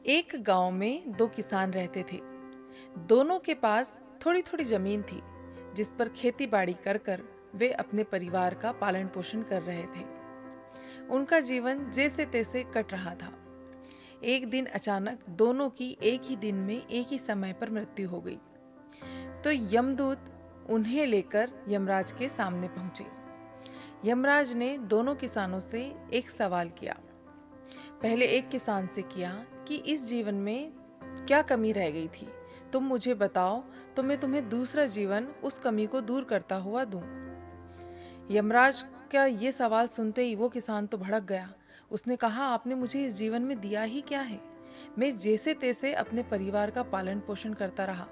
एक गांव में दो किसान रहते थे। दोनों के पास थोड़ी थोड़ी जमीन थी, जिस पर खेती बाड़ी कर कर वे अपने परिवार का पालन पोषण कर रहे थे। उनका जीवन जैसे तैसे कट रहा था। एक दिन अचानक दोनों की एक ही दिन में एक ही समय पर मृत्यु हो गई। तो यमदूत उन्हें लेकर यमराज के सामने पहुंचे। यमराज ने दोनों किसानों से एक सवाल किया। पहले एक किसान से किया कि इस जीवन में क्या कमी रह गई थी, तुम मुझे बताओ, तो मैं तुम्हें दूसरा जीवन उस कमी को दूर करता हुआ दूं। यमराज का ये सवाल सुनते ही वो किसान तो भड़क गया। उसने कहा, आपने मुझे इस जीवन में दिया ही क्या है? मैं जैसे तैसे अपने परिवार का पालन पोषण करता रहा।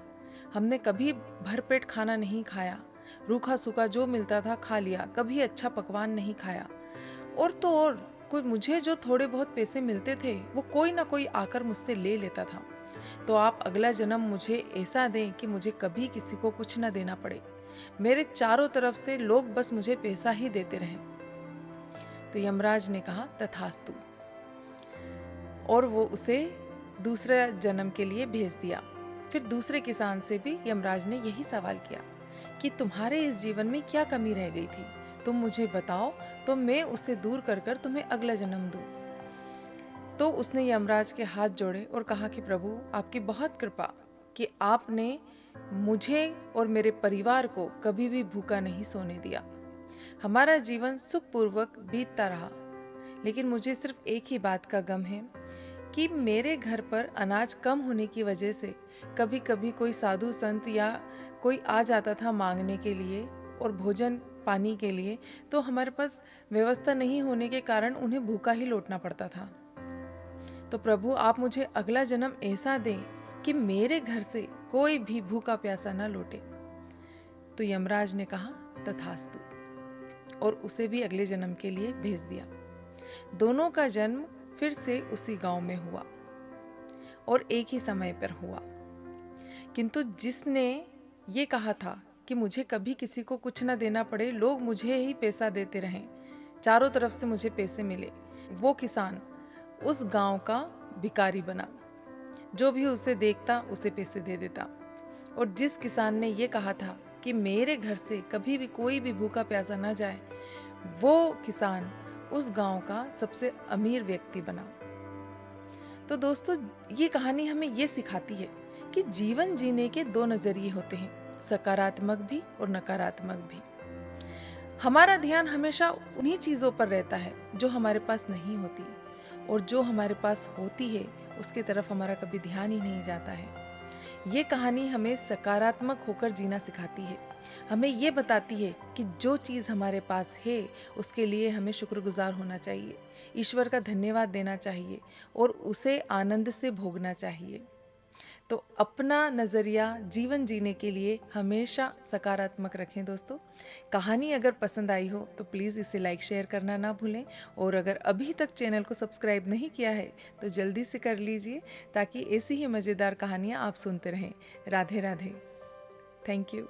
हमने कभी भरपेट खाना नहीं खाया, रूखा सूखा जो मिलता था खा लिया, कभी अच्छा पकवान नहीं खाया। और तो और कोई मुझे जो थोड़े बहुत पैसे मिलते थे वो कोई ना कोई आकर मुझसे ले लेता था। तो आप अगला जन्म मुझे ऐसा दें कि मुझे कभी किसी को कुछ ना देना पड़े, मेरे चारों तरफ से लोग बस मुझे पैसा ही देते रहें। तो यमराज ने कहा, तथास्तु। और वो उसे दूसरे जन्म के लिए भेज दिया। फिर दूसरे किसान से भी यमराज ने यही सवाल किया कि तुम्हारे इस जीवन में क्या कमी रह गई थी, तुम मुझे बताओ, तो मैं उसे दूर कर कर तुम्हें अगला जन्म दूं। तो उसने यमराज के हाथ जोड़े और कहा कि प्रभु, आपकी बहुत कृपा कि आपने मुझे और मेरे परिवार को कभी भी भूखा नहीं सोने दिया। हमारा जीवन सुखपूर्वक बीतता रहा, लेकिन मुझे सिर्फ एक ही बात का गम है कि मेरे घर पर अनाज कम होने की वजह से कभी कभी कोई साधु संत या कोई आ जाता था मांगने के लिए और भोजन पानी के लिए, तो हमारे पास व्यवस्था नहीं होने के कारण उन्हें भूखा ही लौटना पड़ता था। तो प्रभु, आप मुझे अगला जन्म ऐसा दें कि मेरे घर से कोई भी भूखा प्यासा ना लौटे। तो यमराज ने कहा, तथास्तु, और उसे भी अगले जन्म के लिए भेज दिया। दोनों का जन्म फिर से उसी गांव में हुआ और एक ही समय पर हुआ। किंतु जिसने ये कहा था कि मुझे कभी किसी को कुछ ना देना पड़े, लोग मुझे ही पैसा देते रहें, चारों तरफ से मुझे पैसे मिले, वो किसान उस गांव का भिखारी बना। जो भी उसे देखता उसे पैसे दे देता। और जिस किसान ने ये कहा था कि मेरे घर से कभी भी कोई भी भूखा प्यासा ना जाए, वो किसान उस गांव का सबसे अमीर व्यक्ति बना। तो दोस्तों, ये कहानी हमें ये सिखाती है कि जीवन जीने के दो नजरिए होते हैं, सकारात्मक भी और नकारात्मक भी। हमारा ध्यान हमेशा उन्हीं चीज़ों पर रहता है जो हमारे पास नहीं होती, और जो हमारे पास होती है उसके तरफ हमारा कभी ध्यान ही नहीं जाता है। ये कहानी हमें सकारात्मक होकर जीना सिखाती है। हमें ये बताती है कि जो चीज़ हमारे पास है उसके लिए हमें शुक्रगुजार होना चाहिए, ईश्वर का धन्यवाद देना चाहिए और उसे आनंद से भोगना चाहिए। तो अपना नज़रिया जीवन जीने के लिए हमेशा सकारात्मक रखें दोस्तों। कहानी अगर पसंद आई हो तो प्लीज़ इसे लाइक शेयर करना ना भूलें, और अगर अभी तक चैनल को सब्सक्राइब नहीं किया है तो जल्दी से कर लीजिए, ताकि ऐसी ही मज़ेदार कहानियाँ आप सुनते रहें। राधे राधे। Thank you.